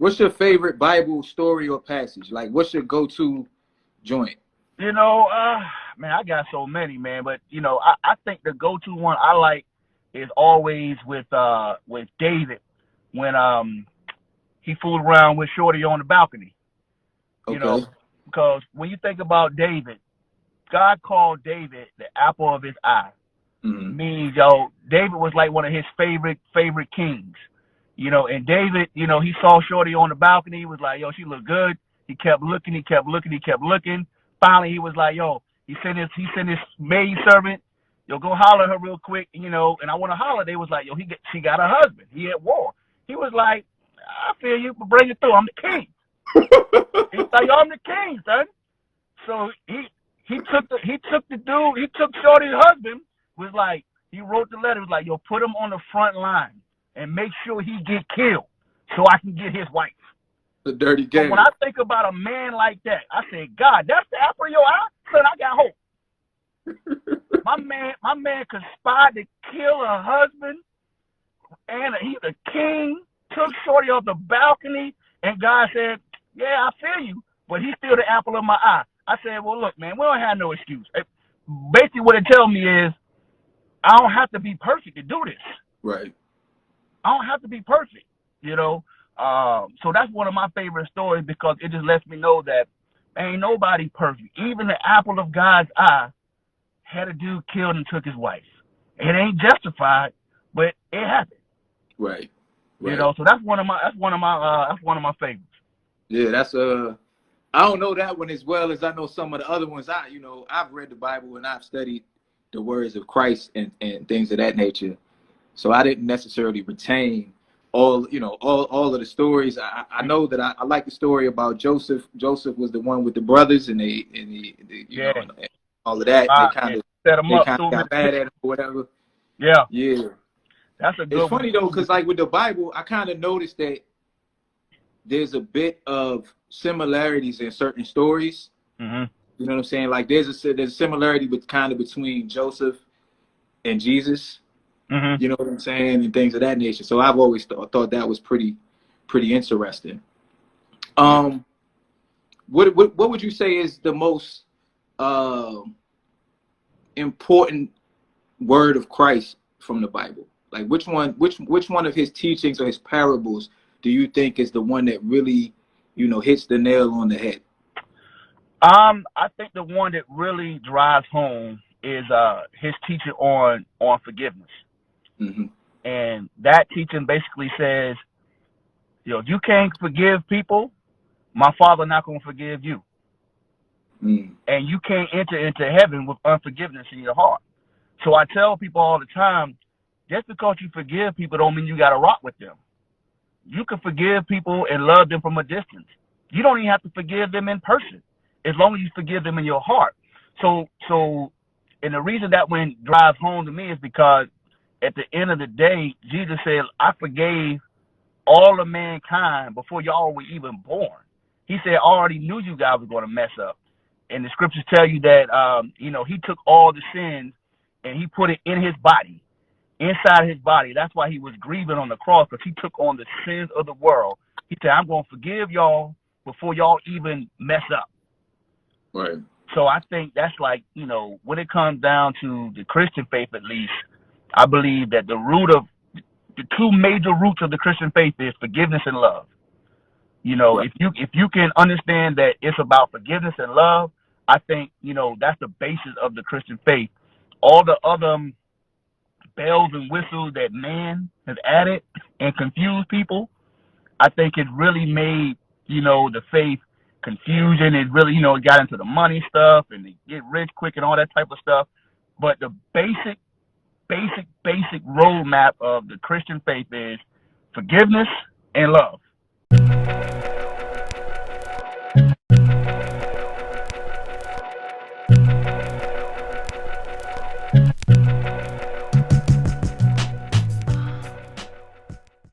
What's your favorite Bible story or passage? Like, what's your go-to joint? You know, man, I got so many, man. But you know, I think the go-to one I like is always with David when he fooled around with Shorty on the balcony. You know, Okay. because when you think about David, God called David the apple of his eye. Mm-hmm. Means, yo, David was like one of his favorite kings. You know, and David, you know, he saw Shorty on the balcony. He was like, yo, she looked good. He kept looking, he kept looking, he kept looking. Finally, he was like, yo, he sent his maid servant, yo, go holler at her real quick, you know. And I want to holler. They was like, yo, she got a husband. He at war. He was like, I feel you, but bring it through. I'm the king. He's like, yo, I'm the king, son. So he took Shorty's husband, was like, he wrote the letter, was like, yo, put him on the front line and make sure he get killed so I can get his wife. The dirty So when game. I think about a man like that, I say, God, that's the apple of your eye? Son, I got hope. My man conspired to kill her husband, and he's a king, took Shorty off the balcony, and God said, yeah, I feel you, but he's still the apple of my eye. I said, well, look, man, we don't have no excuse. Basically, what it tells me is I don't have to be perfect to do this. Right. I don't have to be perfect, you know. So that's one of my favorite stories because it just lets me know that ain't nobody perfect. Even the apple of God's eye had a dude killed and took his wife. It ain't justified, but it happened. Right. You Right. know, so that's one of my favorites. Yeah, that's I don't know that one as well as I know some of the other ones. I've read the Bible and I've studied the words of Christ and things of that nature. So I didn't necessarily retain all of the stories. I know that I like the story about Joseph. Joseph was the one with the brothers Yeah, and all of that. yeah. Set him They up, kind threw of him in got the mad pit. at him or whatever. Yeah, Yeah. that's a It's good one funny though, too. because like with the Bible, I kind of noticed that there's a bit of similarities in certain stories. Mhm. You know what I'm saying? Like there's a similarity with kind of between Joseph and Jesus. Mhm. You know what I'm saying, and things of that nature. So I've always thought that was pretty interesting. Yeah. Um, what would you say is the most uh, important word of Christ from the Bible? Like which one of his teachings or his parables do you think is the one that really, hits the nail on the head? I think the one that really drives home is his teaching on forgiveness. Hmm. And that teaching basically says, if you can't forgive people, my father not gonna forgive you. Mm. And you can't enter into heaven with unforgiveness in your heart. So I tell people all the time, just because you forgive people don't mean you gotta rock with them. You can forgive people and love them from a distance. You don't even have to forgive them in person, as long as you forgive them in your heart. So, and the reason that one drives home to me is because at the end of the day, Jesus said, "I forgave all of mankind before y'all were even born." He said, "I already knew you guys were going to mess up." And the scriptures tell you that, he took all the sins and he put it in his body, inside his body. That's why he was grieving on the cross, because he took on the sins of the world. He said, I'm going to forgive y'all before y'all even mess up. Right. So I think that's like, when it comes down to the Christian faith, at least, I believe that the two major roots of the Christian faith is forgiveness and love. Right. If you can understand that it's about forgiveness and love, I think, that's the basis of the Christian faith. All the other bells and whistles that man has added and confused people, I think it really made, the faith confusion. It really, it got into the money stuff and the get rich quick and all that type of stuff. But the basic roadmap of the Christian faith is forgiveness and love.